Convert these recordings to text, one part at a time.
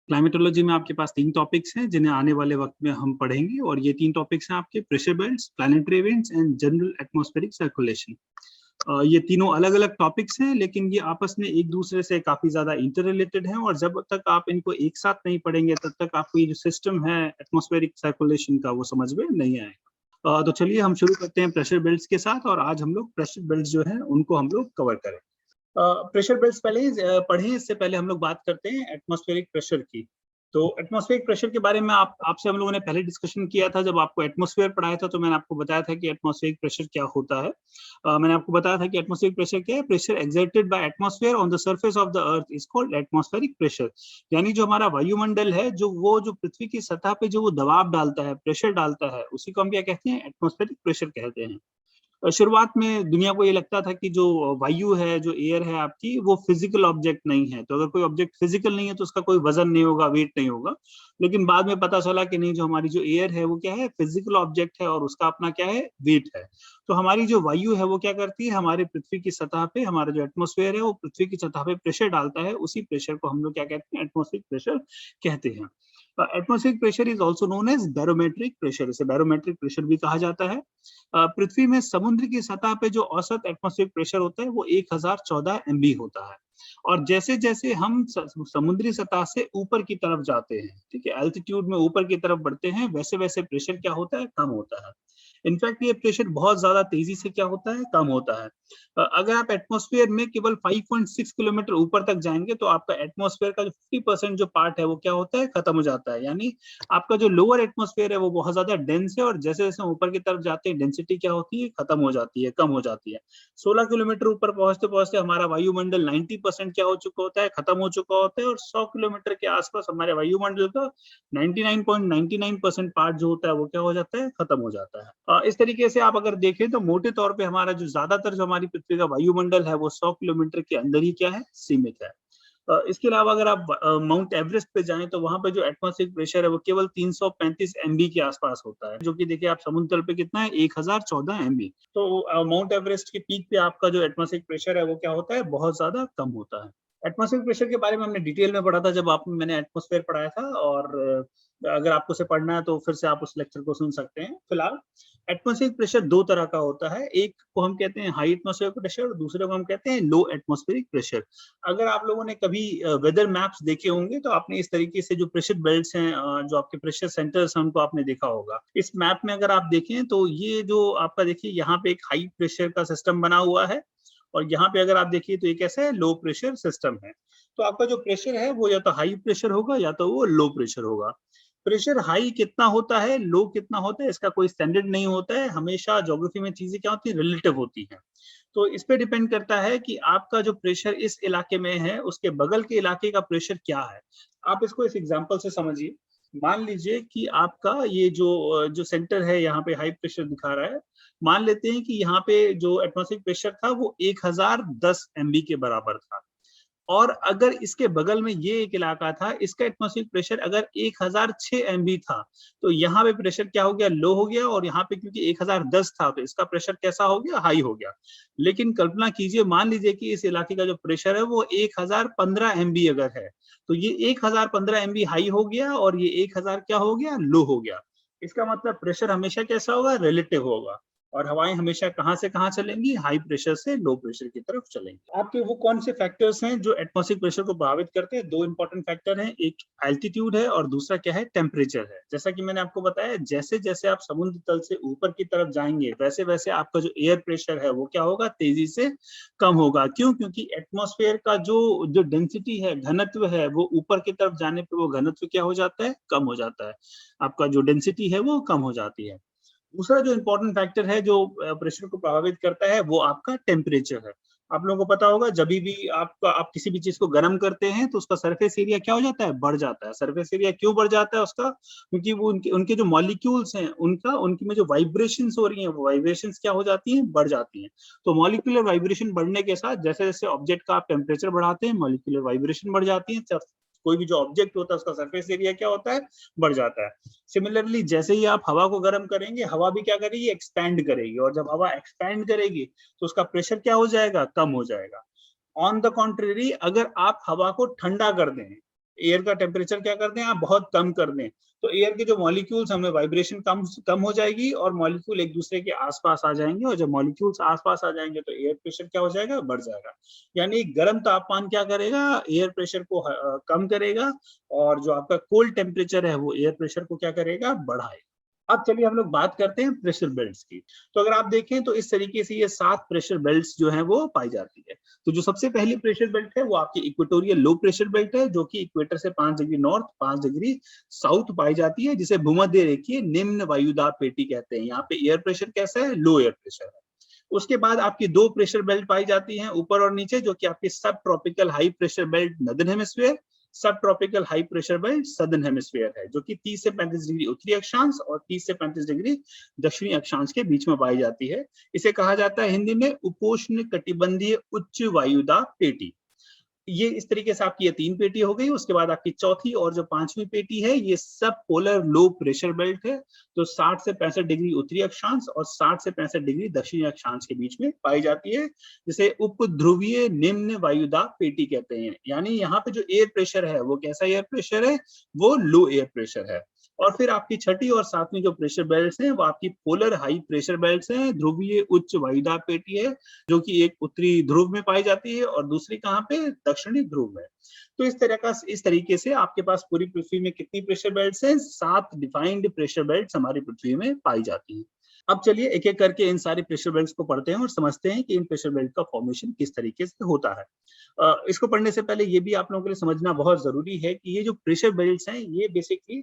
Climatology में आपके पास 3 topics हैं जिन्हें आने वाले वक्त में हम पढ़ेंगे और ये 3 टॉपिक्स हैं आपके pressure belts, planetary events and general atmospheric circulation. ये तीनों अलग-अलग टॉपिक्स हैं लेकिन ये आपस में एक दूसरे से काफ़ी ज़्यादा इंटर रिलेटेड हैं और जब तक आप इनको एक साथ नहीं पढ़ेंगे तब तक आपको ये जो सिस्टम है एटमॉस्फेरिक सर्कुलेशन का वो समझ में नहीं आएगा। तो चलिए हम शुरू करते हैं प्रेशर बेल्ट्स के साथ और आज हम लोग प्रेशर बेल्ट्स जो हैं उनको हम लोग कवर करें। प्रेशर बेल्ट्स पहले ही पढ़े, इससे पहले हम लोग बात करते हैं एटमॉस्फेरिक प्रेशर की। तो एटमॉस्फेरिक प्रेशर के बारे में आपसे हम लोगों ने पहले डिस्कशन किया था जब आपको एटमॉस्फेयर पढ़ाया था, तो मैंने आपको बताया था कि एटमॉस्फेरिक प्रेशर क्या होता है। मैंने आपको बताया था कि एटमॉस्फेरिक प्रेशर क्या है। Pressure exerted by atmosphere on the surface of the earth is called atmospheric pressure. यानी जो हमारा वायुमंडल है, जो पृथ्वी की सतह पे जो वो दबाव डालता है, प्रेशर डालता है, उसी को हम क्या कहते हैं? एटमॉस्फेरिक प्रेशर कहते हैं। शुरुआत में दुनिया को ये लगता था कि जो वायु है, जो एयर है आपकी, वो फिजिकल ऑब्जेक्ट नहीं है। तो अगर कोई ऑब्जेक्ट फिजिकल नहीं है तो उसका कोई वजन नहीं होगा, वेट नहीं होगा। लेकिन बाद में पता चला कि नहीं, जो हमारी जो एयर है वो क्या है? फिजिकल ऑब्जेक्ट है और उसका अपना क्या है? वेट है। तो हमारी जो वायु है वो क्या करती है? हमारे पृथ्वी की सतह पे, हमारा जो एटमॉस्फेयर है वो पृथ्वी की सतह पे प्रेशर डालता है। उसी प्रेशर को हम लोग क्या कहते हैं? एटमॉस्फेरिक प्रेशर कहते हैं। Atmospheric pressure is also known as barometric pressure. इसे बैरोमेट्रिक प्रेशर भी कहा जाता है। पृथ्वी में समुद्र की सतह पे जो औसत एटमॉस्फेरिक प्रेशर होता है वो 1014 एमबी होता है। और जैसे जैसे हम समुद्री सतह से ऊपर की तरफ जाते हैं, ठीक है, एल्टीट्यूड में ऊपर की तरफ बढ़ते हैं, वैसे वैसे प्रेशर क्या होता है? कम होता है। इनफैक्ट ये प्रेशर बहुत ज्यादा तेजी से क्या होता है? कम होता है। अगर आप एटमॉस्फेयर में केवल 5.6 किलोमीटर ऊपर तक जाएंगे तो आपका एटमॉस्फेयर का जो 50% जो पार्ट है वो क्या होता है? खत्म हो जाता है। यानी आपका जो लोअर एटमॉस्फेयर है वो बहुत ज्यादा डेंस है और जैसे जैसे ऊपर की तरफ जाते हैं डेंसिटी क्या होती है? खत्म हो जाती है, कम हो जाती है। 16 किलोमीटर ऊपर पहुंचते पहुंचते हमारा वायुमंडल 90% क्या हो चुका होता है? खत्म हो चुका होता है और 100 किलोमीटर के आसपास हमारे वायुमंडल का 99.99% पार्ट जो होता है वो क्या हो जाता है? खत्म हो जाता है। इस तरीके से आप अगर देखें तो मोटे तौर पे हमारा जो ज्यादातर जो हमारी पृथ्वी का वायुमंडल है वो 100 किलोमीटर के अंदर ही क्या है? सीमित है। इसके अलावा अगर आप माउंट एवरेस्ट पे जाएं तो वहां पे जो एटमॉस्फेरिक प्रेशर है वो केवल 335 एमबी के आसपास होता है, जो कि देखिए आप समुद्र तल पे कितना है? 1014 एमबी। तो माउंट एवरेस्ट के पीक पे आपका जो एटमॉस्फेरिक प्रेशर है वो क्या होता है? बहुत ज्यादा कम होता है। एटमॉस्फेरिक प्रेशर के बारे में हमने डिटेल में पढ़ा था जब आप मैंने एटमॉस्फेयर पढ़ाया था, और अगर आपको उसे पढ़ना है तो फिर से आप उस लेक्चर को सुन सकते हैं। फिलहाल एटमॉस्फेरिक प्रेशर दो तरह का होता है। एक को हम कहते हैं हाई एटमॉस्फेरिक प्रेशर और दूसरे को हम कहते हैं लो एटमॉस्फेरिक प्रेशर। अगर आप लोगों ने कभी वेदर मैप्स देखे होंगे तो आपने इस तरीके से जो प्रेशर बेल्ट्स हैं, जो आपके प्रेशर सेंटर्स हैं, उनको आपने देखा होगा। इस मैप में अगर आप देखें तो ये जो आपका देखिए यहाँ पे एक हाई प्रेशर का सिस्टम बना हुआ है और यहाँ पे अगर आप देखिए तो ये कैसा है? लो प्रेशर सिस्टम है। तो आपका जो प्रेशर है वो या तो हाई प्रेशर होगा या तो वो लो प्रेशर होगा। प्रेशर हाई कितना होता है, लो कितना होता है, इसका कोई स्टैंडर्ड नहीं होता है। हमेशा ज्योग्राफी में चीजें क्या होती है? रिलेटिव होती हैं। तो इस पे डिपेंड करता है कि आपका जो प्रेशर इस इलाके में है उसके बगल के इलाके का प्रेशर क्या है। आप इसको इस एग्जांपल से समझिए। मान लीजिए कि आपका ये जो सेंटर है यहाँ पे हाई प्रेशर दिखा रहा है। मान लेते हैं कि यहाँ पे जो एटमॉस्फेरिक प्रेशर था वो 1010 एमबी के बराबर था। और अगर इसके बगल में ये एक इलाका था, इसका एटमॉस्फेरिक प्रेशर अगर 1006 एमबी था, तो यहाँ पे प्रेशर क्या हो गया? लो हो गया। और यहाँ पे क्योंकि 1010 था तो इसका प्रेशर कैसा हो गया? हाई हो गया। लेकिन कल्पना कीजिए, मान लीजिए कि इस इलाके का जो प्रेशर है वो 1015 एमबी अगर है, तो ये 1015 एमबी हाई हो गया और ये 1000 क्या हो गया? लो हो गया। इसका मतलब प्रेशर हमेशा कैसा होगा? रिलेटिव होगा। और हवाएं हमेशा कहाँ से कहाँ चलेंगी? हाई प्रेशर से लो प्रेशर की तरफ चलेंगी। आपके वो कौन से फैक्टर्स हैं जो एटमॉस्फेरिक प्रेशर को प्रभावित करते हैं? दो इंपॉर्टेंट फैक्टर हैं, एक एल्टीट्यूड है और दूसरा क्या है? टेम्परेचर है। जैसा कि मैंने आपको बताया, जैसे जैसे आप समुद्र तल से ऊपर की तरफ जाएंगे वैसे वैसे आपका जो एयर प्रेशर है वो क्या होगा? तेजी से कम होगा। क्यों? क्योंकि एटमॉस्फेयर का जो जो डेंसिटी है, घनत्व है, वो ऊपर की तरफ जाने पे वो घनत्व क्या हो जाता है? कम हो जाता है। आपका जो डेंसिटी है वो कम हो जाती है। दूसरा जो इम्पोर्टेंट फैक्टर है जो प्रेशर को प्रभावित करता है वो आपका टेम्परेचर है। आप लोगों को पता होगा, जब भी आप किसी भी चीज को गर्म करते हैं तो उसका सरफेस एरिया क्या हो जाता है? बढ़ जाता है। सरफेस एरिया क्यों बढ़ जाता है उसका? क्योंकि वो उनके उनके जो मॉलिक्यूल्स हैं उनकी में जो वाइब्रेशंस हो रही हैं वो वाइब्रेशंस क्या हो जाती हैं? बढ़ जाती हैं। तो मॉलिक्यूलर वाइब्रेशन बढ़ने के साथ जैसे जैसे ऑब्जेक्ट का आप टेम्परेचर बढ़ाते हैं, मॉलिक्यूलर वाइब्रेशन बढ़ जाती है। कोई भी जो ऑब्जेक्ट होता है उसका सरफेस एरिया क्या होता है? बढ़ जाता है। सिमिलरली जैसे ही आप हवा को गर्म करेंगे, हवा भी क्या करेगी? एक्सपैंड करेगी। और जब हवा एक्सपैंड करेगी तो उसका प्रेशर क्या हो जाएगा? कम हो जाएगा। ऑन द कॉन्ट्रेरी, अगर आप हवा को ठंडा कर दें, एयर का टेम्परेचर क्या कर दें आप, बहुत कम कर दें, तो एयर के जो मॉलिक्यूल्स हमें वाइब्रेशन कम हो जाएगी और मॉलिक्यूल एक दूसरे के आसपास आ जाएंगे, और जब मॉलिक्यूल्स आसपास आ जाएंगे तो एयर प्रेशर क्या हो जाएगा, बढ़ जाएगा। यानी गर्म तापमान क्या करेगा, एयर प्रेशर को कम करेगा, और जो आपका कोल्ड टेम्परेचर है वो एयर प्रेशर को क्या करेगा, बढ़ाएगा। अब चलिए हम लोग बात करते हैं प्रेशर बेल्ट्स की। तो अगर आप देखें तो इस तरीके से ये 7 प्रेशर बेल्ट्स जो हैं वो पाई जाती है। तो जो सबसे पहली प्रेशर बेल्ट है वो आपकी इक्वेटोरियल लो प्रेशर बेल्ट है, जो कि इक्वेटर से 5 डिग्री नॉर्थ 5 डिग्री साउथ पाई जाती है, जिसे भूमध्य रेखीय निम्न वायुदाब पेटी कहते हैं। यहाँ पे एयर प्रेशर कैसा है, लो एयर प्रेशर है। उसके बाद आपकी 2 प्रेशर बेल्ट पाई जाती हैं ऊपर और नीचे, जो कि आपकी subtropical high pressure belt northern hemisphere, subtropical high pressure belt southern hemisphere है, जो कि 30 से 35 डिग्री उत्तरी अक्षांश और 30 से 35 डिग्री दक्षिणी अक्षांश के बीच में पाई जाती है। इसे कहा जाता है हिंदी में उपोष्ण कटिबंधीय उच्च वायुदाब पेटी। ये इस तरीके से आपकी ये 3 पेटी हो गई। उसके बाद आपकी चौथी और जो 5वीं पेटी है ये सब पोलर लो प्रेशर बेल्ट है, तो 60 से 65 डिग्री उत्तरी अक्षांश और 60 से 65 डिग्री दक्षिणी अक्षांश के बीच में पाई जाती है, जिसे उपध्रुवीय निम्न वायुदाब पेटी कहते हैं। यानी यहाँ पे जो एयर प्रेशर है वो कैसा एयर प्रेशर है, वो लो एयर प्रेशर है। और फिर आपकी छठी और 7वीं जो प्रेशर बेल्ट्स हैं वो आपकी पोलर हाई प्रेशर बेल्ट्स हैं, ध्रुवीय उच्च वायुदाब पेटी है, जो कि एक उत्तरी ध्रुव में पाई जाती है और दूसरी कहाँ पे, दक्षिणी ध्रुव में। तो इस तरीके से आपके पास पूरी पृथ्वी में कितनी प्रेशर बेल्ट्स हैं, 7 डिफाइंड प्रेशर बेल्ट्स हमारी पृथ्वी में पाई जाती हैं। अब चलिए एक एक करके इन सारे प्रेशर बेल्ट्स को पढ़ते हैं और समझते हैं कि इन प्रेशर बेल्ट का फॉर्मेशन किस तरीके से होता है। इसको पढ़ने से पहले ये भी आप लोगों के लिए समझना बहुत जरूरी है कि ये जो प्रेशर बेल्ट्स हैं ये बेसिकली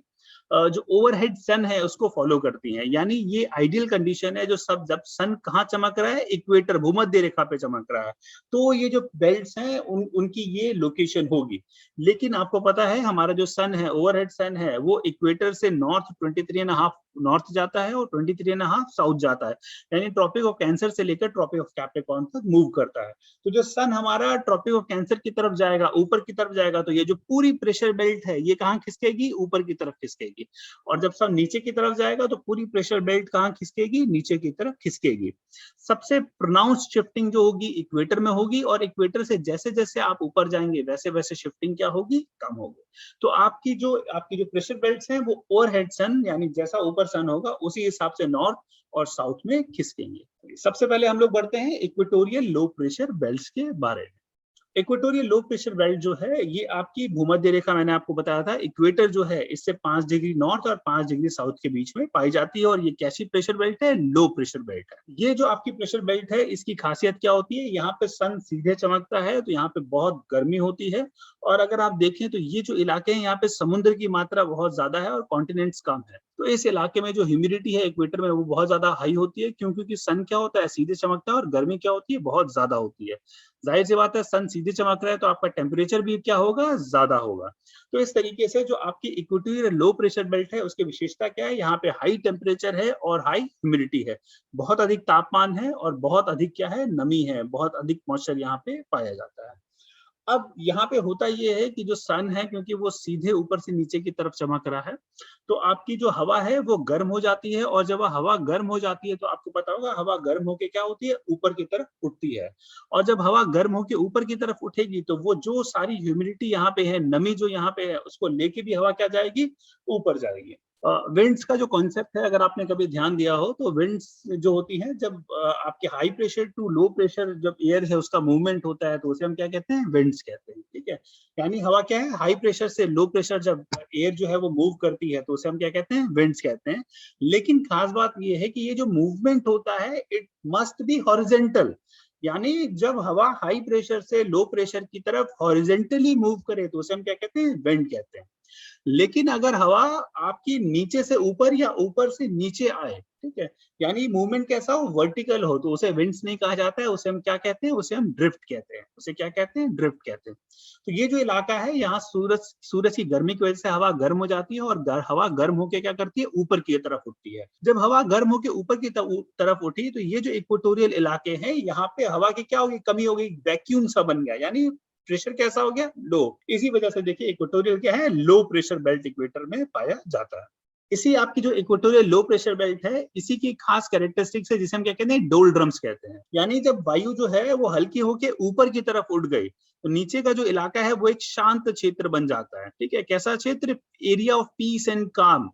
जो ओवरहेड सन है उसको फॉलो करती हैं। यानी ये आइडियल कंडीशन है, जो सब जब सन कहाँ चमक रहा है, इक्वेटर भूमध्य रेखा पे चमक रहा है, तो ये जो बेल्ट्स हैं उनकी ये लोकेशन होगी। लेकिन आपको पता है हमारा जो सन है, ओवरहेड सन है, वो इक्वेटर से नॉर्थ 23.5 नॉर्थ जाता है और 23.5 साउथ जाता है, यानी ट्रॉपिक ऑफ कैंसर से लेकर ट्रॉपिक ऑफ कैप्रिकॉर्न तक मूव करता है। तो जो सन हमारा ट्रॉपिक ऑफ कैंसर की तरफ जाएगा, ऊपर की तरफ जाएगा, तो ये जो पूरी प्रेशर बेल्ट है ये कहाँ खिसकेगी, ऊपर की तरफ खिसकेगी। और जब सन नीचे की तरफ जाएगा तो पूरी प्रेशर बेल्ट कहाँ खिसकेगी, नीचे की तरफ खिसकेगी। सबसे प्रोनाउंस्ड शिफ्टिंग जो होगी इक्वेटर में होगी, और इक्वेटर से जैसे जैसे आप ऊपर जाएंगे वैसे वैसे शिफ्टिंग क्या होगी, कम होगी। तो आपकी जो प्रेशर बेल्ट्स हैं वो ओवरहेड सन, यानी जैसा ऊपर सन होगा उसी हिसाब से नॉर्थ और साउथ में खिसकेंगे। सबसे पहले हम लोग बढ़ते हैं इक्वेटोरियल लो प्रेशर बेल्ट्स के बारे में। इक्वेटोरियल लो प्रेशर बेल्ट जो है ये आपकी भूमध्य रेखा, मैंने आपको बताया था, इक्वेटर जो है इससे 5 डिग्री नॉर्थ और 5 डिग्री साउथ के बीच में पाई जाती है, और ये कैसी प्रेशर बेल्ट है, लो प्रेशर बेल्ट है। ये जो आपकी प्रेशर बेल्ट है इसकी खासियत क्या होती है, यहाँ पे सन सीधे चमकता है तो यहाँ पे बहुत गर्मी होती है, और अगर आप देखें तो ये जो इलाके हैं यहाँ पे समुद्र की मात्रा बहुत ज्यादा है और कॉन्टिनेंट्स कम है। तो इस इलाके में जो ह्यूमिडिटी है इक्वेटर में वो बहुत ज्यादा हाई होती है, क्योंकि सन क्या होता है, सीधे चमकता है, और गर्मी क्या होती है, बहुत ज्यादा होती है। जाहिर सी बात है सन सीधे चमक रहा है तो आपका टेम्परेचर भी क्या होगा, ज्यादा होगा। तो इस तरीके से जो आपकी इक्वेटोरियल लो प्रेशर बेल्ट है उसकी विशेषता क्या है, यहाँ पे हाई टेम्परेचर है और हाई ह्यूमिडिटी है, बहुत अधिक तापमान है और बहुत अधिक क्या है, नमी है, बहुत अधिक मॉइस्चर यहाँ पे पाया जाता है। अब यहाँ पे होता ये है कि जो सन है, क्योंकि वो सीधे ऊपर से नीचे की तरफ चमक रहा है, तो आपकी जो हवा है वो गर्म हो जाती है, और जब हवा गर्म हो जाती है तो आपको पता होगा हवा गर्म होके क्या होती है, ऊपर की तरफ उठती है। और जब हवा गर्म होके ऊपर की तरफ उठेगी तो वो जो सारी ह्यूमिडिटी यहाँ पे है, नमी जो यहाँ पे है, उसको लेके भी हवा क्या जाएगी, ऊपर जाएगी। विंड्स का जो कॉन्सेप्ट है, अगर आपने कभी ध्यान दिया हो तो विंड्स जो होती हैं, जब आपके high pressure to low pressure जब एयर है उसका मूवमेंट होता है तो उसे हम क्या कहते हैं, विंड्स कहते हैं। ठीक है, यानी हवा क्या है, हाई प्रेशर से लो प्रेशर जब एयर जो है वो मूव करती है तो उसे हम क्या कहते हैं, विंड्स कहते हैं। लेकिन खास बात ये है कि ये जो मूवमेंट होता है इट मस्ट बी हॉरिजेंटल, यानी जब हवा हाई प्रेशर से लो प्रेशर की तरफ हॉरिजेंटली मूव करे तो उसे हम क्या कहते हैं, विंड कहते हैं। लेकिन अगर हवा आपकी नीचे से ऊपर या ऊपर से नीचे आए, ठीक है, यानी मूवमेंट कैसा हो, वर्टिकल हो, तो उसे विंड्स नहीं कहा जाता है, उसे हम क्या कहते हैं, उसे हम ड्रिफ्ट कहते हैं। उसे क्या कहते हैं, ड्रिफ्ट कहते हैं। तो ये जो इलाका है यहाँ सूरज की गर्मी की वजह से हवा गर्म हो जाती है, और हवा गर्म होके क्या करती है, ऊपर की तरफ उठती है। जब हवा गर्म होके ऊपर की तरफ उठी तो ये जो इक्वेटोरियल इलाके हैं यहाँ पे हवा की क्या होगी, कमी हो गई, वैक्यूम सा बन गया, यानी प्रेशर कैसा हो गया, लो। इसी वजह से देखिए इक्वेटोरियल क्या है, लो प्रेशर बेल्ट इक्वेटर में पाया जाता है। इसी आपकी जो इक्वेटोरियल लो प्रेशर बेल्ट है, इसी की खास कैरेक्टरिस्टिक्स है जिसे हम क्या कहते हैं, डोल्ड्रम्स कहते हैं। यानी जब वायु जो है वो हल्की होके ऊपर की तरफ उड़ गई तो नीचे का जो इलाका है वो एक शांत क्षेत्र बन जाता है। ठीक है, कैसा क्षेत्र? एरिया ऑफ पीस एंड काम।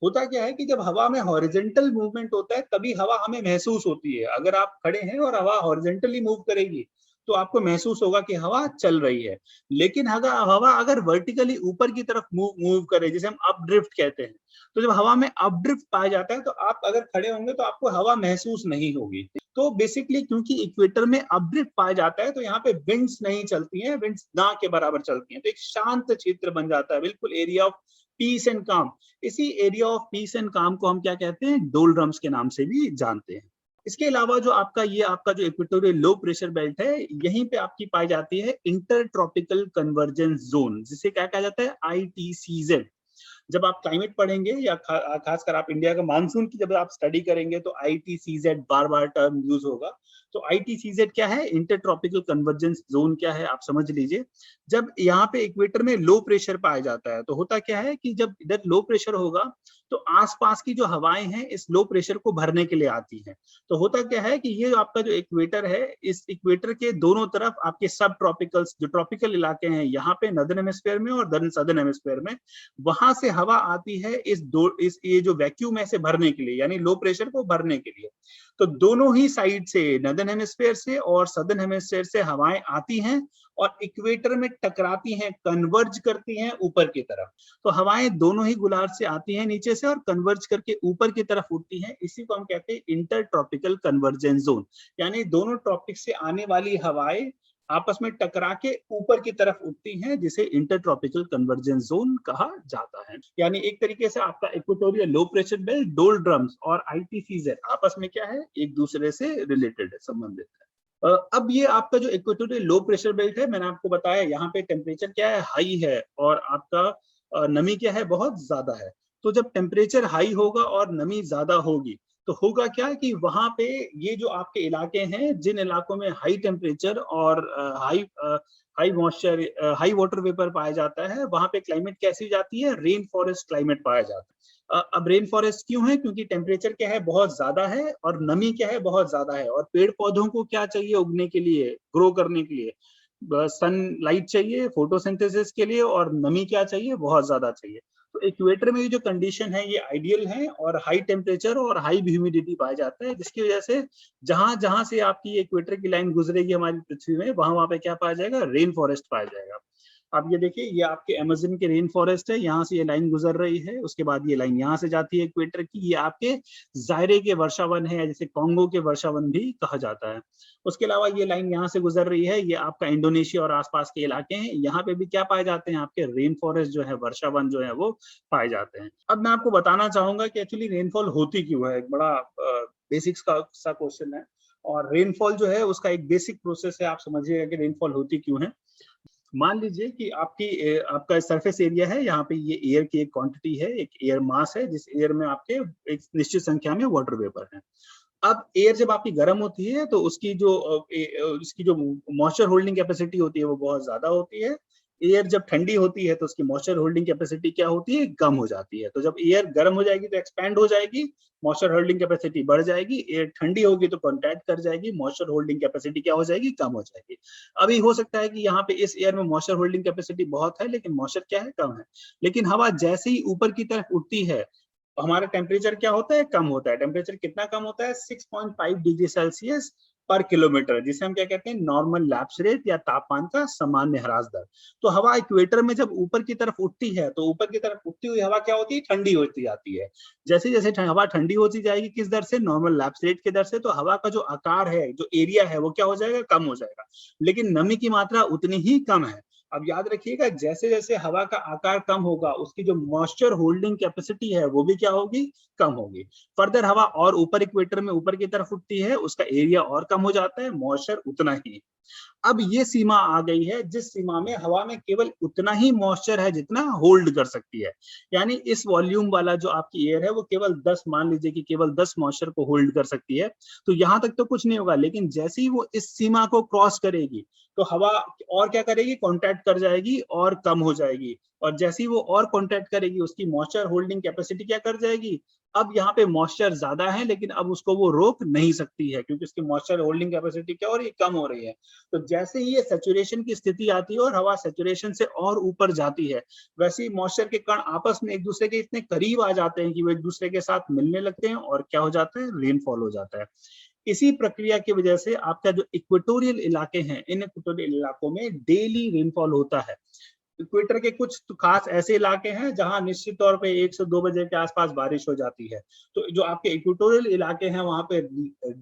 होता क्या है कि जब हवा में हॉरिजेंटल मूवमेंट होता है तभी हवा हमें महसूस होती है। अगर आप खड़े हैं और हवा हॉरिजेंटली मूव करेगी तो आपको महसूस होगा कि हवा चल रही है। लेकिन अगर हवा अगर वर्टिकली ऊपर की तरफ मूव करे, जिसे हम अप ड्रिफ्ट कहते हैं, तो जब हवा में अप ड्रिफ्ट पाया जाता है तो आप अगर खड़े होंगे तो आपको हवा महसूस नहीं होगी। तो बेसिकली क्योंकि इक्वेटर में अप ड्रिफ्ट पाया जाता है तो यहाँ पे विंड्स नहीं चलती हैं, विंड्स ना के बराबर चलती हैं, तो एक शांत क्षेत्र बन जाता है, बिल्कुल एरिया ऑफ पीस एंड काम। इसी एरिया ऑफ पीस एंड काम को हम क्या कहते हैं, डोल्ड्रम्स के नाम से भी जानते हैं। इसके अलावा जो आपका जो इक्वेटोरियल लो प्रेशर बेल्ट है, यहीं पे आपकी पाई जाती है इंटर ट्रॉपिकल कन्वर्जेंस जोन, जिसे क्या कहा जाता है, ITCZ। जब आप क्लाइमेट पढ़ेंगे या खासकर आप इंडिया का मानसून की जब आप स्टडी करेंगे तो ITCZ बार बार टर्म यूज होगा। तो ITCZ क्या है, इंटर ट्रॉपिकल कन्वर्जेंस जोन क्या है, आप समझ लीजिए। जब यहाँ पे इक्वेटर में लो प्रेशर पाया जाता है तो होता क्या है कि जब इधर लो प्रेशर होगा तो आसपास की जो हवाएं हैं इस लो प्रेशर को भरने के लिए आती हैं। तो होता क्या है कि ये आपका जो इक्वेटर है, इस इक्वेटर के दोनों तरफ आपके सब ट्रॉपिकल्स, जो ट्रॉपिकल इलाके हैं यहाँ पे नदर्न हेमिस्फीयर में और सदर्न हेमिस्फीयर में, वहां से हवा आती है इस ये जो वैक्यूम है इसे भरने के लिए, यानी लो प्रेशर को भरने के लिए। तो दोनों ही साइड से, नदर्न हेमिस्फीयर से और सदर्न हेमिस्फीयर से हवाएं आती हैं और इक्वेटर में टकराती हैं, कन्वर्ज करती हैं ऊपर की तरफ। तो हवाएं दोनों ही गोलार्ध से आती हैं नीचे से और कन्वर्ज करके ऊपर की तरफ उठती हैं। इसी को हम कहते हैं इंटर ट्रॉपिकल कन्वर्जेंस जोन। यानी दोनों ट्रॉपिक से आने वाली हवाएं आपस में टकरा के ऊपर की तरफ उठती हैं, जिसे इंटर ट्रॉपिकल कन्वर्जेंस जोन कहा जाता है। यानी एक तरीके से आपका इक्वेटोरियल लो प्रेशर बेल्ट, डोल्ड्रम्स और ITCZ आपस में क्या है, एक दूसरे से रिलेटेड है, संबंधित है। अब ये आपका जो इक्वेटोरियल लो प्रेशर बेल्ट है, मैंने आपको बताया यहाँ पे टेम्परेचर क्या है, हाई है, और आपका नमी क्या है, बहुत ज्यादा है। तो जब टेम्परेचर हाई होगा और नमी ज्यादा होगी तो होगा क्या कि वहां पे ये जो आपके इलाके हैं, जिन इलाकों में हाई टेम्परेचर और high moisture, high water vapour पाया जाता है, वहां पे क्लाइमेट कैसी जाती है, रेन फॉरेस्ट क्लाइमेट पाया जाता है। अब रेन फॉरेस्ट क्यों है? क्योंकि टेम्परेचर क्या है, बहुत ज्यादा है, और नमी क्या है, बहुत ज्यादा है। और पेड़ पौधों को क्या चाहिए उगने के लिए, ग्रो करने के लिए? सनलाइट चाहिए फोटोसिंथेसिस के लिए, और नमी क्या चाहिए, बहुत ज्यादा चाहिए। तो इक्वेटर में ये जो कंडीशन है ये आइडियल है, और हाई टेम्परेचर और हाई ह्यूमिडिटी पाया जाता है, जिसकी वजह से जहां जहां से आपकी इक्वेटर की लाइन गुजरेगी हमारी पृथ्वी में, वहां वहां पे क्या पाया जाएगा, रेन फॉरेस्ट पाया जाएगा। आप ये देखिए, ये आपके अमेज़न के रेन फॉरेस्ट है, यहाँ से ये लाइन गुजर रही है, उसके बाद ये लाइन यहाँ से जाती है इक्वेटर की। ये आपके जायरे के वर्षावन है, जैसे कॉन्गो के वर्षावन भी कहा जाता है। उसके अलावा ये लाइन यहाँ से गुजर रही है, ये आपका इंडोनेशिया और आसपास के इलाके हैं, यहाँ पे भी क्या पाए जाते हैं, आपके रेन फॉरेस्ट जो है, वर्षावन जो है वो पाए जाते हैं। अब मैं आपको बताना चाहूंगा कि एक्चुअली रेनफॉल होती क्यों है, एक बड़ा बेसिक्स का सा क्वेश्चन है। और रेनफॉल जो है उसका एक बेसिक प्रोसेस है, आप समझिएगा कि रेनफॉल होती क्यों है। मान लीजिए कि आपका सरफेस एरिया है, यहाँ पे ये एयर की एक क्वांटिटी है, एक एयर मास है, जिस एयर में आपके एक निश्चित संख्या में वाटर वेपर है। अब एयर जब आपकी गर्म होती है तो उसकी जो मॉइस्चर होल्डिंग कैपेसिटी होती है वो बहुत ज्यादा होती है। एयर जब ठंडी होती है तो उसकी मॉइस्चर होल्डिंग कैपेसिटी क्या होती है, कम हो जाती है। तो जब एयर गर्म हो जाएगी तो एक्सपैंड हो जाएगी, मॉइस्चर होल्डिंग कैपेसिटी बढ़ जाएगी। एयर ठंडी होगी तो कॉन्ट्रैक्ट कर जाएगी, मॉइस्चर होल्डिंग कैपेसिटी क्या हो जाएगी, कम हो जाएगी। अभी हो सकता है कि यहाँ पे इस एयर में मॉइस्चर होल्डिंग कैपेसिटी बहुत है लेकिन मॉइस्चर क्या है, कम है। लेकिन हवा जैसे ही ऊपर की तरफ उठती है हमारा टेम्परेचर क्या होता है, कम होता है। टेम्परेचर कितना कम होता है, 6.5 डिग्री सेल्सियस पर किलोमीटर, जिसे हम क्या कहते हैं, नॉर्मल लैप्स रेट या तापमान का सामान्य ह्रास दर। तो हवा इक्वेटर में जब ऊपर की तरफ उठती है तो ऊपर की तरफ उठती हुई हवा क्या होती है, ठंडी होती जाती है। जैसे जैसे हवा ठंडी होती जाएगी, किस दर से, नॉर्मल लैप्स रेट के दर से, तो हवा का जो आकार है, जो एरिया है, वो क्या हो जाएगा, कम हो जाएगा। लेकिन नमी की मात्रा उतनी ही कम है। अब याद रखिएगा, जैसे जैसे हवा का आकार कम होगा उसकी जो मॉइस्चर होल्डिंग कैपेसिटी है वो भी क्या होगी, कम होगी। फर्दर हवा और ऊपर इक्वेटर में ऊपर की तरफ उठती है, उसका एरिया और कम हो जाता है, मॉइस्चर उतना ही। अब ये सीमा आ गई है जिस सीमा में हवा में केवल उतना ही मॉइस्चर है जितना होल्ड कर सकती है। यानी इस वॉल्यूम वाला जो आपकी एयर है वो केवल 10, मान लीजिए कि केवल 10 मॉइस्चर को होल्ड कर सकती है। तो यहां तक तो कुछ नहीं होगा, लेकिन जैसे ही वो इस सीमा को क्रॉस करेगी तो हवा और क्या करेगी, कॉन्ट्रैक्ट कर जाएगी और कम हो जाएगी। और जैसे ही वो और कॉन्ट्रैक्ट करेगी उसकी मॉइस्चर होल्डिंग कैपेसिटी क्या कर जाएगी, अब यहाँ पे मॉइस्चर ज्यादा है लेकिन अब उसको वो रोक नहीं सकती है क्योंकि उसकी मॉइस्चर होल्डिंग कैपेसिटी क्या हो रही है, कम हो रही है। तो जैसे ही ये सैचुरेशन की स्थिति आती है और हवा सैचुरेशन से और ऊपर जाती है, वैसे ही मॉइस्चर के कण आपस में एक दूसरे के इतने करीब आ जाते हैं कि वो एक दूसरे के साथ मिलने लगते हैं और क्या हो जाता है, रेनफॉल हो जाता है। इसी प्रक्रिया की वजह से आपका जो इक्वेटोरियल इलाके हैं, इन इक्वेटोरियल इलाकों में डेली रेनफॉल होता है। इक्वेटर के कुछ तो खास ऐसे इलाके हैं जहां निश्चित तौर पे 1 से 2 बजे के आसपास बारिश हो जाती है। तो जो आपके इक्वेटोरियल इलाके हैं वहां पे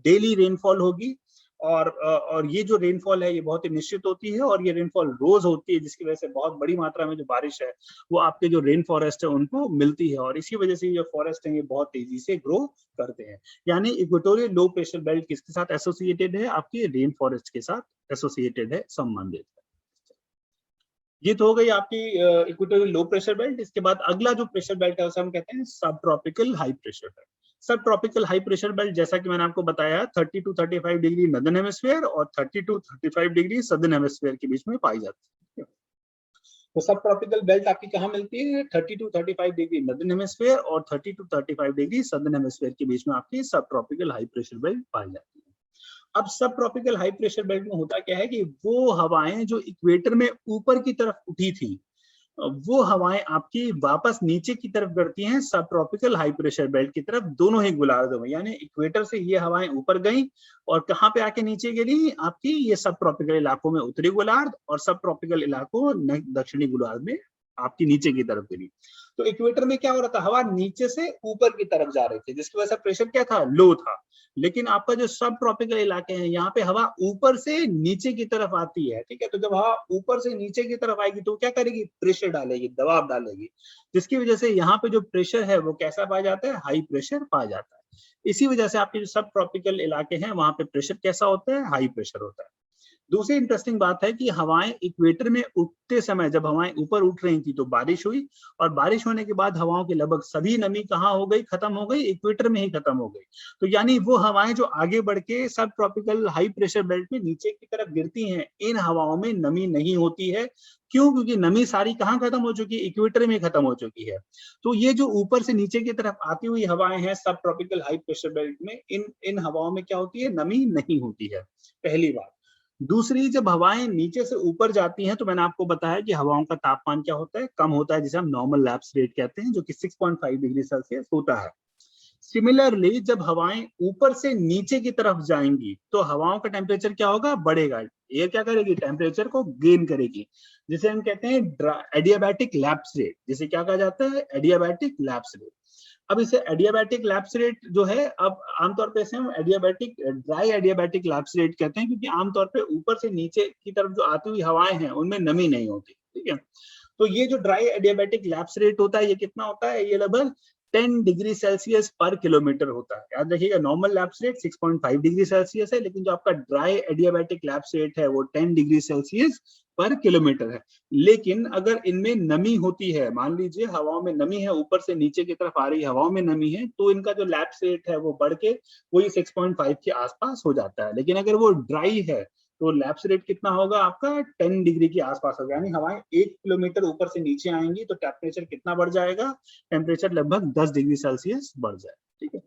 डेली रेनफॉल होगी और ये जो रेनफॉल है ये बहुत ही निश्चित होती है और ये रेनफॉल रोज होती है, जिसकी वजह से बहुत बड़ी मात्रा में जो बारिश है वो आपके जो रेन फॉरेस्ट है उनको मिलती है और इसी वजह से ये फॉरेस्ट है ये बहुत तेजी से ग्रो करते हैं। यानी इक्वेटोरियल लो प्रेशर बेल्ट किसके साथ एसोसिएटेड है, आपके रेन फॉरेस्ट के साथ एसोसिएटेड है, संबंधित है। ये तो हो गई आपकी इक्वेटोरियल लो प्रेशर बेल्ट। इसके बाद अगला जो प्रेशर बेल्ट है उसे हम कहते हैं सब ट्रॉपिकल हाई प्रेशर बेल्ट। सब ट्रॉपिकल हाई प्रेशर बेल्ट जैसा कि मैंने आपको बताया 30 to 35 डिग्री नॉर्दर्न हेमिस्फीयर और 30 to 35 डिग्री सदर्न हेमिस्फीयर के बीच में पाई जाती है। तो सब ट्रॉपिकल बेल्ट आपकी कहाँ मिलती है, 30 to 35 डिग्री नॉर्दर्न हेमिस्फीयर और 30 to 35 डिग्री सदर्न हेमिस्फीयर के बीच में आपकी subtropical high pressure belt पाई जाती है। अब सब ट्रॉपिकल हाई प्रेशर बेल्ट में होता क्या है कि वो हवाएं जो इक्वेटर में ऊपर की तरफ उठी थी, वो हवाएं आपकी वापस नीचे की तरफ बढ़ती हैं सब ट्रॉपिकल हाई प्रेशर बेल्ट की तरफ, दोनों ही गोलार्धों में। यानी इक्वेटर से ये हवाएं ऊपर गई और कहाँ पे आके नीचे गिरी, आपकी ये सब ट्रॉपिकल इलाकों में उत्तरी गोलार्ध और सब ट्रॉपिकल इलाकों दक्षिणी गोलार्ध में आपकी नीचे की तरफ गिरी। तो इक्वेटर में क्या हो रहा था, हवा नीचे से ऊपर की तरफ जा रही थी जिसकी वजह से प्रेशर क्या था, लो था। लेकिन आपका जो सब ट्रॉपिकल इलाके हैं यहाँ पे हवा ऊपर से नीचे की तरफ आती है, ठीक है। तो जब हवा ऊपर से नीचे की तरफ आएगी तो क्या करेगी, प्रेशर डालेगी, दबाव डालेगी, जिसकी वजह से यहाँ पे जो प्रेशर है वो कैसा पाया जाता है, हाई प्रेशर पाया जाता है। इसी वजह से आपके जो सब ट्रॉपिकल इलाके हैं वहां पे प्रेशर कैसा होता है, हाई प्रेशर होता है। दूसरी इंटरेस्टिंग बात है कि हवाएं इक्वेटर में उठते समय जब हवाएं ऊपर उठ रही थी तो बारिश हुई और बारिश होने के बाद हवाओं की लगभग सभी नमी कहाँ हो गई, खत्म हो गई, इक्वेटर में ही खत्म हो गई। तो यानी वो हवाएं जो आगे बढ़ के सब ट्रॉपिकल हाई प्रेशर बेल्ट में नीचे की तरफ गिरती हैं, इन हवाओं में नमी नहीं होती है। क्यों, क्योंकि नमी सारी कहाँ खत्म हो चुकी है, इक्वेटर में खत्म हो चुकी है। तो ये जो ऊपर से नीचे की तरफ आती हुई हवाएं हैं सब ट्रॉपिकल हाई प्रेशर बेल्ट में, इन हवाओं में क्या होती है, नमी नहीं होती है, पहली बात। दूसरी, जब हवाएं नीचे से ऊपर जाती हैं तो मैंने आपको बताया कि हवाओं का तापमान क्या होता है, कम होता है, जिसे हम नॉर्मल लैप्स रेट कहते हैं, जो कि 6.5 डिग्री सेल्सियस होता है। सिमिलरली जब हवाएं ऊपर से नीचे की तरफ जाएंगी तो हवाओं का टेम्परेचर क्या होगा, बढ़ेगा। एयर क्या करेगी, टेम्परेचर को गेन करेगी, जिसे हम कहते हैं एडियाबैटिक लैप्स रेट, जिसे क्या कहा जाता है, एडियाबैटिक लैप्स रेट। अब इसे एडियाबैटिक लैप्स रेट जो है, अब आमतौर पे इसे हम adiabatic dry adiabatic lapse rate कहते हैं, क्योंकि आमतौर पे ऊपर से नीचे की तरफ जो आती हुई हवाएं हैं उनमें नमी नहीं होती, ठीक है। तो ये जो ड्राई एडियाबैटिक लैप्स रेट होता है ये कितना होता है, ये लगभग 10 डिग्री सेल्सियस पर किलोमीटर होता है। याद रखिएगा, normal lapse rate 6.5 degree Celsius है, लेकिन जो आपका ड्राई एडियाबैटिक लैप्स रेट है वो 10 डिग्री सेल्सियस पर किलोमीटर है। लेकिन अगर इनमें नमी होती है, मान लीजिए हवाओं में नमी है, ऊपर से नीचे की तरफ आ रही हवाओं में नमी है, तो इनका जो लैप्स रेट है वो बढ़ के वही 6.5 के आसपास हो जाता है। लेकिन अगर वो ड्राई है तो लैप्स रेट कितना होगा आपका, 10 डिग्री के आसपास होगा। यानी हवाएं 1 किलोमीटर ऊपर से नीचे आएंगी तो टेम्परेचर कितना बढ़ जाएगा, टेम्परेचर लगभग 10 डिग्री सेल्सियस बढ़ जाए, ठीक है।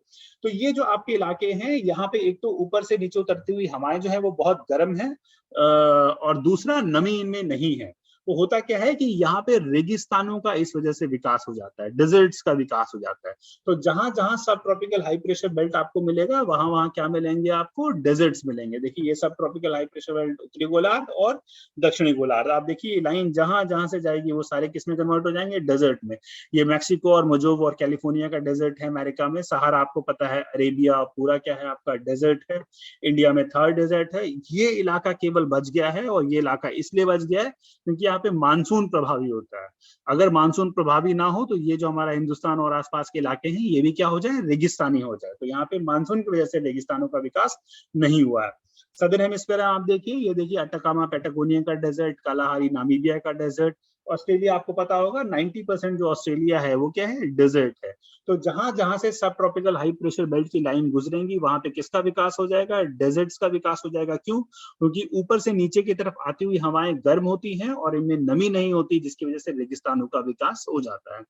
तो ये जो आपके इलाके हैं यहाँ पे, एक तो ऊपर से नीचे उतरती हुई हवाएं जो है वो बहुत गर्म है और दूसरा नमी इनमें नहीं है। तो होता क्या है कि यहाँ पे रेगिस्तानों का इस वजह से विकास हो जाता है, डेजर्ट्स का विकास हो जाता है। तो जहां जहां सब ट्रॉपिकल हाई प्रेशर बेल्ट आपको मिलेगा वहां वहां क्या मिलेंगे, आपको डेजर्ट्स मिलेंगे। देखिए ये सब ट्रॉपिकल हाई प्रेशर बेल्ट उत्तरी गोलार्ध और दक्षिणी गोलार्ध, आप देखिए लाइन जहां जहां से जाएगी वो सारे किसमें कन्वर्ट हो जाएंगे, डेजर्ट में। ये मैक्सिको और मोजोव और कैलिफोर्निया का डेजर्ट है अमेरिका में, सहारा आपको पता है, अरेबिया पूरा क्या है आपका डेजर्ट है, इंडिया में थर्ड डेजर्ट है। ये इलाका केवल बच गया है और ये इलाका इसलिए बच गया है क्योंकि यहाँ पे मानसून प्रभावी होता है। अगर मानसून प्रभावी ना हो तो ये जो हमारा हिंदुस्तान और आसपास के इलाके हैं ये भी क्या हो जाए, रेगिस्तानी हो जाए। तो यहाँ पे मानसून की वजह से रेगिस्तानों का विकास नहीं हुआ है। सदर्न हेमिस्फीयर आप देखिए, ये देखिए अटाकामा पैटागोनिया का डेजर्ट, कालाहारी नामीबिया का डेजर्ट, ऑस्ट्रेलिया आपको पता होगा 90% जो ऑस्ट्रेलिया है वो क्या है, डेजर्ट है। तो जहां जहां से सब ट्रॉपिकल हाई प्रेशर बेल्ट की लाइन गुजरेंगी वहां पे किसका विकास हो जाएगा, डेजर्ट्स का विकास हो जाएगा। क्यों? क्योंकि ऊपर से नीचे की तरफ आती हुई हवाएं गर्म होती हैं और इनमें नमी नहीं होती, जिसकी वजह से रेगिस्तानों का विकास हो जाता है।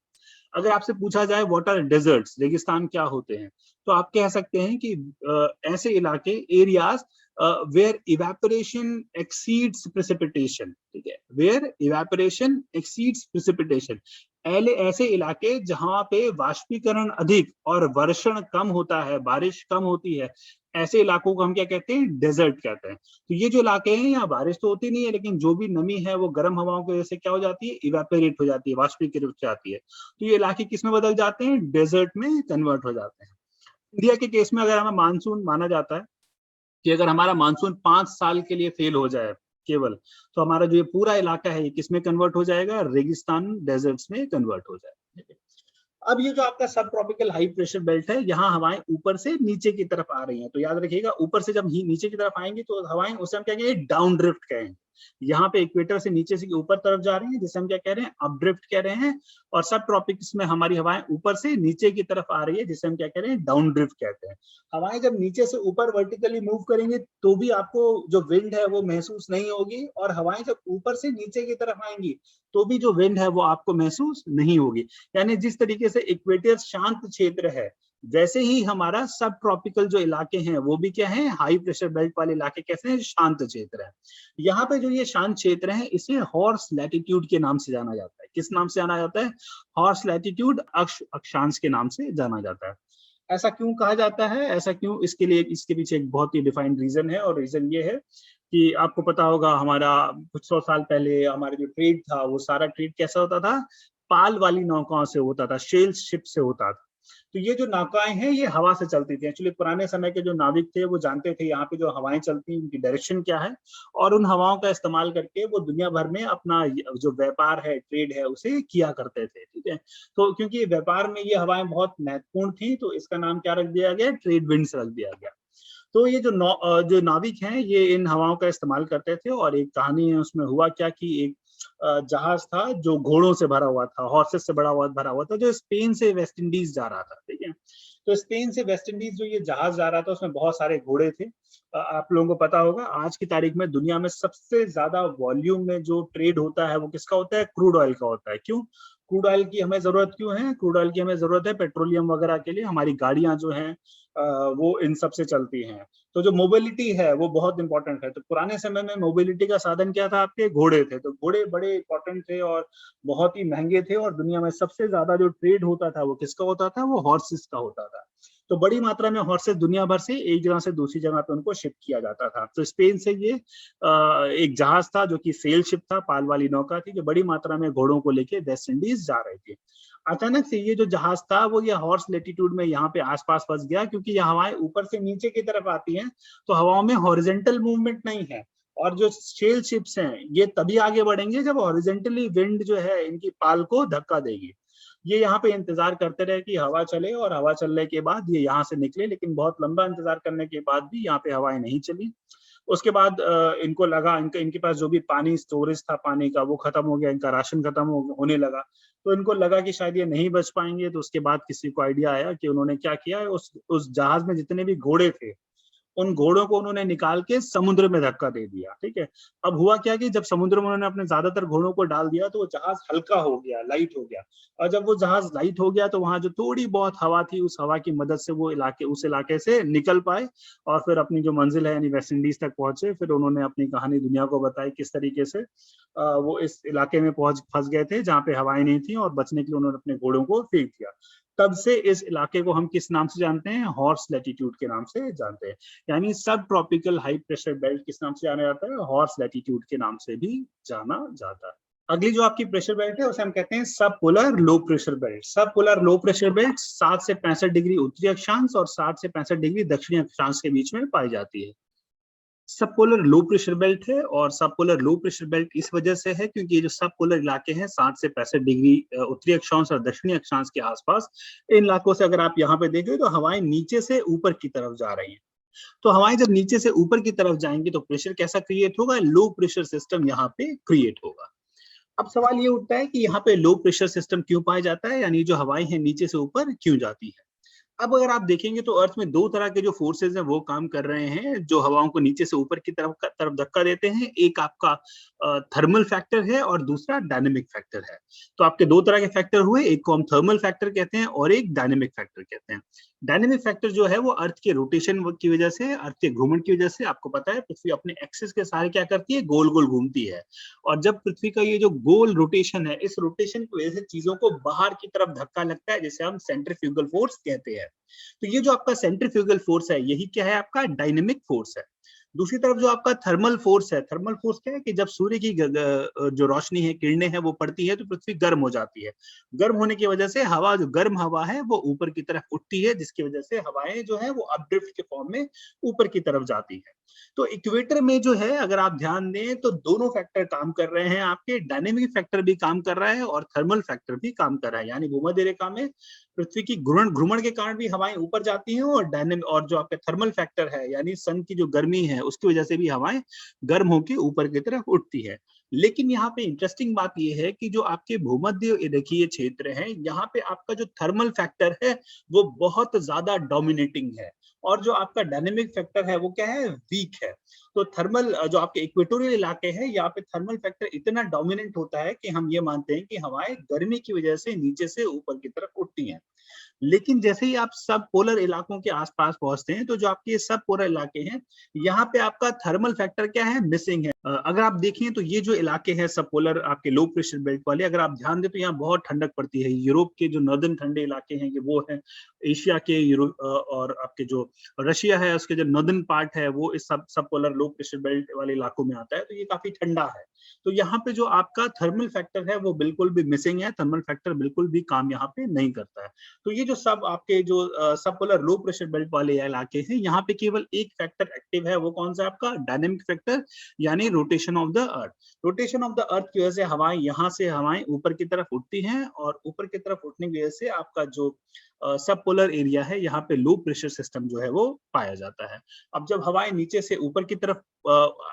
अगर आपसे पूछा जाए व्हाट आर डेजर्ट्स, रेगिस्तान क्या होते हैं, तो आप कह सकते हैं कि ऐसे इलाके, areas where evaporation exceeds precipitation, ठीक है, वेयर इवेपोरेशन एक्सीड्स प्रेसिपिटेशन, ऐसे इलाके जहां पे वाष्पीकरण अधिक और वर्षण कम होता है, बारिश कम होती है, ऐसे इलाकों को हम क्या कहते हैं, डेजर्ट कहते हैं। तो ये जो इलाके हैं यहाँ बारिश तो होती नहीं है, लेकिन जो भी नमी है वो गर्म हवाओं की वजह से क्या हो जाती है, इवेपोरेट हो जाती है, वाष्पीकृत हो जाती है। तो ये इलाके किस में बदल जाते हैं, डेजर्ट में कन्वर्ट हो जाते हैं। इंडिया के केस में अगर हमें मानसून माना जाता है कि अगर हमारा मानसून 5 साल के लिए फेल हो जाए केवल, तो हमारा जो ये पूरा इलाका है ये किस में कन्वर्ट हो जाएगा, रेगिस्तान, डेजर्ट्स में कन्वर्ट हो जाएगा। अब ये जो आपका सब ट्रॉपिकल हाई प्रेशर बेल्ट है, यहाँ हवाएं ऊपर से नीचे की तरफ आ रही हैं, तो याद रखिएगा ऊपर से जब नीचे की तरफ आएंगी तो हवाएं, उसे हम क्या कहेंगे, डाउन ड्रिफ्ट कहेंगे। यहाँ पे इक्वेटर से नीचे से ऊपर तरफ जा रही हैं, जिसे हम क्या कह रहे हैं, अप ड्रिफ्ट कह रहे हैं। और सब ट्रॉपिक्स में हमारी हवाएं ऊपर से नीचे की तरफ आ रही है, जिसे हम क्या कह रहे हैं, डाउन ड्रिफ्ट कहते हैं। हवाएं जब नीचे से ऊपर वर्टिकली मूव करेंगे तो भी आपको जो विंड है वो महसूस नहीं होगी, और हवाएं जब ऊपर से नीचे की तरफ आएंगी तो भी जो विंड है वो आपको महसूस नहीं होगी। यानी जिस तरीके से इक्वेटर शांत क्षेत्र है, वैसे ही हमारा सब ट्रॉपिकल जो इलाके हैं वो भी क्या है, हाई प्रेशर बेल्ट वाले इलाके कैसे हैं, शांत क्षेत्र है। यहाँ पे जो ये शांत क्षेत्र है इसे हॉर्स लैटिट्यूड के नाम से जाना जाता है। किस नाम से जाना जाता है, हॉर्स लैटिट्यूड, अक्षांश के नाम से जाना जाता है। ऐसा क्यों कहा जाता है, ऐसा क्यों, इसके लिए, इसके पीछे एक बहुत ही डिफाइंड रीजन है, और रीजन ये है कि आपको पता होगा हमारा कुछ 100 साल पहले हमारा जो ट्रेड था वो सारा ट्रेड कैसा होता था, पाल वाली नौकाओं से होता था, शेल शिप से होता था। तो ये जो नौकाएं हैं ये हवा से चलती थी। एक्चुअली पुराने समय के जो नाविक थे वो जानते थे यहाँ पे जो हवाएं चलती हैं उनकी डायरेक्शन क्या है, और उन हवाओं का इस्तेमाल करके वो दुनिया भर में अपना जो व्यापार है, ट्रेड है, उसे किया करते थे। ठीक है, तो क्योंकि व्यापार में ये हवाएं बहुत महत्वपूर्ण थी तो इसका नाम क्या रख दिया गया, ट्रेड विंड्स रख दिया गया। तो ये जो नाविक हैं ये इन हवाओं का इस्तेमाल करते थे, और एक कहानी है उसमें हुआ क्या कि एक जहाज था जो घोड़ों से भरा हुआ था, हॉर्सेस से भरा हुआ था, जो स्पेन से वेस्ट इंडीज जा रहा था। ठीक है, तो स्पेन से वेस्ट इंडीज जो ये जहाज जा रहा था उसमें बहुत सारे घोड़े थे। आप लोगों को पता होगा आज की तारीख में दुनिया में सबसे ज्यादा वॉल्यूम में जो ट्रेड होता है वो किसका होता है, क्रूड ऑयल का होता है। क्यों क्रूड ऑयल की हमें जरूरत क्यों है, क्रूड ऑयल की हमें जरूरत है पेट्रोलियम वगैरह के लिए, हमारी गाड़ियां जो हैं वो इन सब से चलती हैं। तो जो मोबिलिटी है वो बहुत इंपॉर्टेंट है। तो पुराने समय में मोबिलिटी का साधन क्या था, आपके घोड़े थे। तो घोड़े बड़े इंपॉर्टेंट थे और बहुत ही महंगे थे, और दुनिया में सबसे ज्यादा जो ट्रेड होता था वो किसका होता था, वो हॉर्सेस का होता था। तो बड़ी मात्रा में हॉर्सेस दुनिया भर से एक जगह से दूसरी जगह पे उनको शिप किया जाता था। तो स्पेन से ये एक जहाज था जो कि सेल शिप था, पाल वाली नौका थी, जो बड़ी मात्रा में घोड़ों को लेके वेस्ट इंडीज जा रहे थे। अचानक से ये जो जहाज था वो ये हॉर्स लेटीट्यूड में यहाँ पे आसपास फंस गया, क्योंकि ये हवाएं ऊपर से नीचे की तरफ आती हैं तो हवाओं में हॉरिजेंटल मूवमेंट नहीं है, और जो सेल शिप्स हैं ये तभी आगे बढ़ेंगे जब हॉरिजेंटली विंड जो है इनकी पाल को धक्का देगी। ये यहाँ पे इंतजार करते रहे कि हवा चले, और हवा चलने के बाद ये यहाँ से निकले, लेकिन बहुत लंबा इंतजार करने के बाद भी यहाँ पे हवाएं नहीं चली। उसके बाद इनको लगा, इनके पास जो भी पानी स्टोरेज था पानी का वो खत्म हो गया, इनका राशन खत्म होने लगा। तो इनको लगा कि शायद ये नहीं बच पाएंगे। तो उसके बाद किसी को आइडिया आया कि उन्होंने क्या किया, उस जहाज में जितने भी घोड़े थे उन घोड़ों को उन्होंने निकाल के समुद्र में धक्का दे दिया। ठीक है, अब हुआ क्या कि जब समुद्र में उन्होंने अपने ज्यादातर घोड़ों को डाल दिया तो वो जहाज हल्का हो गया, लाइट हो गया। और जब वो जहाज लाइट हो गया तो वहां जो थोड़ी बहुत हवा थी उस हवा की मदद से वो उस इलाके से निकल पाए, और फिर अपनी जो मंजिल है यानी वेस्ट इंडीज तक पहुंचे। फिर उन्होंने अपनी कहानी दुनिया को बताई किस तरीके से वो इस इलाके में फंस गए थे जहाँ पे हवाएं नहीं थी, और बचने के लिए उन्होंने अपने घोड़ों को फेंक दिया। तब से इस इलाके को हम किस नाम से जानते हैं, हॉर्स लैटिट्यूड के नाम से जानते हैं। यानी सब ट्रॉपिकल हाई प्रेशर बेल्ट किस नाम से जाना जाता है, हॉर्स लैटिट्यूड के नाम से भी जाना जाता है। अगली जो आपकी प्रेशर बेल्ट है उसे हम कहते हैं सब पोलर लो प्रेशर बेल्ट। सब पोलर लो प्रेशर बेल्ट 7 से 65 डिग्री उत्तरी अक्षांश और 7 से 65 डिग्री दक्षिणी अक्षांश के बीच में पाई जाती है। सब पोलर लो प्रेशर बेल्ट है, और सब पोलर लो प्रेशर बेल्ट इस वजह से है क्योंकि ये जो सब पोलर इलाके हैं 60 से 65 डिग्री उत्तरी अक्षांश और दक्षिणी अक्षांश के आसपास, इन इलाकों से अगर आप यहाँ पे देखें तो हवाएं नीचे से ऊपर की तरफ जा रही हैं। तो हवाएं जब नीचे से ऊपर की तरफ जाएंगी तो प्रेशर कैसा क्रिएट होगा, लो प्रेशर सिस्टम यहाँ पे क्रिएट होगा। अब सवाल ये उठता है कि यहाँ पे लो प्रेशर सिस्टम क्यों पाया जाता है, यानी जो हवाएं हैं नीचे से ऊपर क्यों जाती है। अब अगर आप देखेंगे तो अर्थ में दो तरह के जो फोर्सेज हैं वो काम कर रहे हैं जो हवाओं को नीचे से ऊपर की तरफ धक्का देते हैं। एक आपका थर्मल फैक्टर है और दूसरा डायनेमिक फैक्टर है। तो आपके दो तरह के फैक्टर हुए, एक को हम थर्मल फैक्टर कहते हैं और एक डायनेमिक फैक्टर कहते हैं। डायनेमिक फैक्टर जो है वो अर्थ के रोटेशन की वजह से, अर्थ के घूमने की वजह से, आपको पता है पृथ्वी अपने एक्सिस के सहारे क्या करती है, गोल गोल घूमती है। और जब पृथ्वी का ये जो गोल रोटेशन है, इस रोटेशन की वजह से चीजों को बाहर की तरफ धक्का लगता है, जिसे हम सेंट्रीफ्यूगल फोर्स कहते हैं। तो ये जो आपका सेंट्रीफ्यूगल फोर्स है, यही क्या है, आपका डायनेमिक फोर्स है। दूसरी तरफ जो आपका थर्मल फोर्स है, थर्मल फोर्स क्या है कि जब सूर्य की जो रोशनी है, किरणें हैं, वो पड़ती है तो पृथ्वी गर्म हो जाती है। गर्म होने की वजह से हवा, जो गर्म हवा है, वो ऊपर की तरफ उठती है, जिसकी वजह से हवाएं जो है वो अपड्रिफ्ट के फॉर्म में ऊपर की तरफ जाती है। तो इक्वेटर में जो है, अगर आप ध्यान दें तो दोनों फैक्टर काम कर रहे हैं आपके, डायनेमिक फैक्टर भी काम कर रहा है और थर्मल फैक्टर भी काम कर रहा है। यानी भूमध्य रेखा में पृथ्वी की घूर्णन के कारण भी हवाएं ऊपर जाती हैं और डायनेमिक, और जो आपका थर्मल फैक्टर है यानी सन की जो गर्मी है उसकी वजह से भी हवाएं गर्म होकर ऊपर की तरफ उठती है। लेकिन यहाँ पे इंटरेस्टिंग बात यह है कि जो आपके भूमध्य रेखीय क्षेत्र है, यहाँ पे आपका जो थर्मल फैक्टर है वो बहुत ज्यादा डोमिनेटिंग है और जो आपका डायनेमिक फैक्टर है वो क्या है, वीक है। तो थर्मल, जो आपके इक्वेटोरियल इलाके हैं, यहाँ पे थर्मल फैक्टर इतना डोमिनेंट होता है कि हम ये मानते हैं कि हवाएं गर्मी की वजह से नीचे से ऊपर की तरफ उठती हैं। लेकिन जैसे ही आप सब पोलर इलाकों के आसपास पहुंचते हैं तो जो आपके ये सब पोलर इलाके हैं, यहाँ पे आपका थर्मल फैक्टर क्या है, मिसिंग है। अगर आप देखें तो ये जो इलाके हैं सब पोलर, आपके लो प्रेशर बेल्ट वाले, अगर आप ध्यान दें तो यहाँ बहुत ठंडक पड़ती है। यूरोप के जो नॉर्दर्न ठंडे इलाके हैं ये वो है, एशिया के और आपके जो रशिया है उसके जो नॉर्दर्न पार्ट है वो इस सब पोलर लो प्रेशर बेल्ट वाले इलाकों में आता है। तो ये काफी ठंडा है। तो यहाँ पे जो आपका थर्मल फैक्टर है वो बिल्कुल भी मिसिंग है, थर्मल फैक्टर बिल्कुल भी काम यहाँ पे नहीं करता है। तो ये जो सब आपके जो सब पोलर लो प्रेशर बेल्ट वाले इलाके हैं, यहाँ पे केवल एक फैक्टर एक्टिव है, वो कौन सा, आपका डायनेमिक फैक्टर, यानी rotation of the earth. Rotation of the earth की वजह से हवाएं, यहाँ से हवाएं ऊपर की तरफ उठती हैं और ऊपर की तरफ उठने की वजह से आपका जो सब पोलर एरिया है, यहाँ पे लो प्रेशर सिस्टम जो है वो पाया जाता है। अब जब हवाएं नीचे से ऊपर की तरफ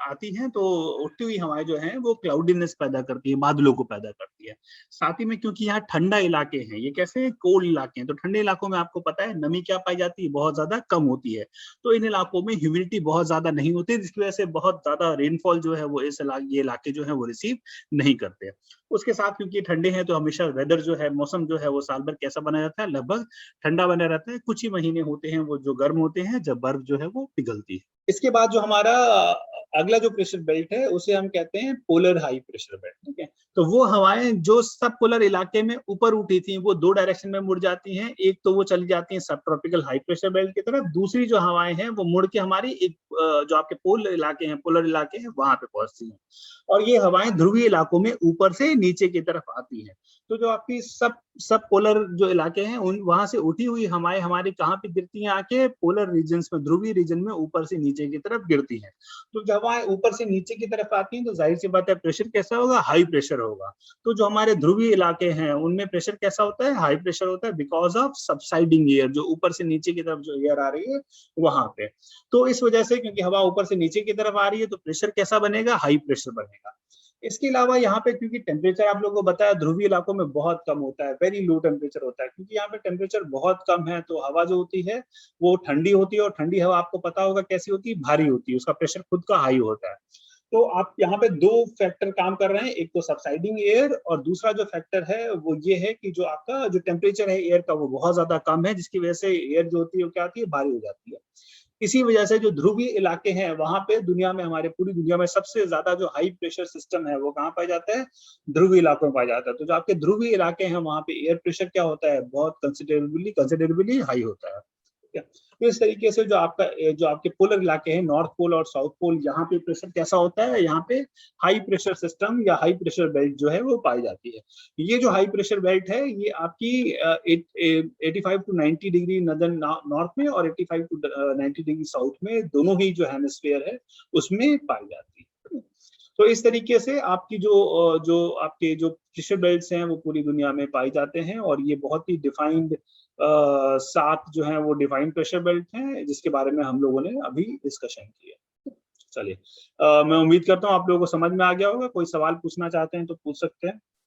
आती हैं तो उठती हुई हवाएं जो हैं वो क्लाउडीनेस पैदा करती है, बादलों को पैदा करती है। साथ ही में क्योंकि यहाँ ठंडा इलाके हैं, ये कैसे कोल्ड इलाके हैं, तो ठंडे इलाकों में आपको पता है नमी क्या पाई जाती है, बहुत ज्यादा कम होती है। तो इन इलाकों में ह्यूमिडिटी बहुत ज्यादा नहीं होती, जिसकी वजह से बहुत ज्यादा रेनफॉल जो है वो ये इलाके जो है वो रिसीव नहीं करते। उसके साथ क्योंकि ठंडे हैं तो हमेशा वेदर जो है, मौसम जो है वो साल भर कैसा बना रहता है, लगभग ठंडा बना रहता है। कुछ ही महीने होते हैं वो जो गर्म होते हैं, जब बर्फ जो है वो पिघलती है। इसके बाद जो हमारा अगला जो प्रेशर बेल्ट है उसे हम कहते हैं पोलर हाई प्रेशर बेल्ट। ठीक है, तो वो हवाएं जो सब पोलर इलाके में ऊपर उठी थी वो दो डायरेक्शन में मुड़ जाती हैं। एक तो वो चली जाती हैं सब ट्रॉपिकल हाई प्रेशर बेल्ट की तरफ, दूसरी जो हवाएं हैं वो मुड़ के हमारी एक जो आपके पोलर इलाके हैं, पोलर इलाके हैं, वहां पे पहुंचती हैं। और ये हवाएं ध्रुवीय इलाकों में ऊपर से नीचे की तरफ आती हैं। तो जो आपकी सब पोलर जो इलाके हैं उन वहां से उठी हुई हवाएं हमारी कहाँ पे गिरती हैं, आके पोलर रीजन्स में, ध्रुवीय रीजन में ऊपर से नीचे की तरफ गिरती हैं। तो जब हवाएं ऊपर से नीचे की तरफ आती हैं तो जाहिर सी बात है प्रेशर कैसा होगा, हाई प्रेशर होगा। तो जो हमारे ध्रुवीय इलाके हैं उनमें प्रेशर कैसा होता है, हाई प्रेशर होता है, बिकॉज ऑफ सबसाइडिंग एयर, जो ऊपर से नीचे की तरफ जो एयर आ रही है वहां पे। तो इस वजह से क्योंकि हवा ऊपर से नीचे की तरफ आ रही है तो प्रेशर कैसा बनेगा, हाई प्रेशर बनेगा। इसके अलावा यहाँ पे क्योंकि टेम्परेचर आप लोगों को बताया ध्रुवीय इलाकों में बहुत कम होता है, वेरी लो टेम्परेचर होता है, क्योंकि यहाँ पे टेम्परेचर बहुत कम है तो हवा जो होती है वो ठंडी होती है। और ठंडी हवा आपको पता होगा कैसी होती है, भारी होती है, उसका प्रेशर खुद का हाई होता है। तो आप यहाँ पे दो फैक्टर काम कर रहे हैं, एक तो सबसाइडिंग एयर और दूसरा जो फैक्टर है वो ये है कि जो आपका जो टेम्परेचर है एयर का वो बहुत ज्यादा कम है, जिसकी वजह से एयर जो होती है वो क्या आती है, भारी हो जाती है। इसी वजह से जो ध्रुवीय इलाके हैं वहां पे दुनिया में, हमारे पूरी दुनिया में सबसे ज्यादा जो हाई प्रेशर सिस्टम है वो कहाँ पाया जाता है, ध्रुवीय इलाकों में पाया जाता है। तो जो आपके ध्रुवीय इलाके हैं वहां पे एयर प्रेशर क्या होता है, बहुत कंसिडरेबली हाई होता है। तो इस तरीके से जो आपके पोलर इलाके हैं, नॉर्थ पोल और साउथ पोल, यहाँ पे प्रेशर कैसा होता है, यहाँ पे हाई प्रेशर सिस्टम या हाई प्रेशर बेल्ट जो है वो पाई जाती है। ये जो हाई प्रेशर बेल्ट है ये आपकी 85 टू 90 डिग्री नॉर्दर्न नॉर्थ में और 85 टू 90 डिग्री साउथ में, दोनों ही जो हेमिस्फीयर है उसमें पाई जाती है। तो इस तरीके से आपकी जो आपके जो प्रेशर बेल्ट्स हैं वो पूरी दुनिया में पाए जाते हैं और ये बहुत ही डिफाइंड 7 जो है वो डिफाइंड प्रेशर बेल्ट हैं जिसके बारे में हम लोगों ने अभी डिस्कशन किया। चलिए मैं उम्मीद करता हूँ आप लोगों को समझ में आ गया होगा। कोई सवाल पूछना चाहते हैं तो पूछ सकते हैं।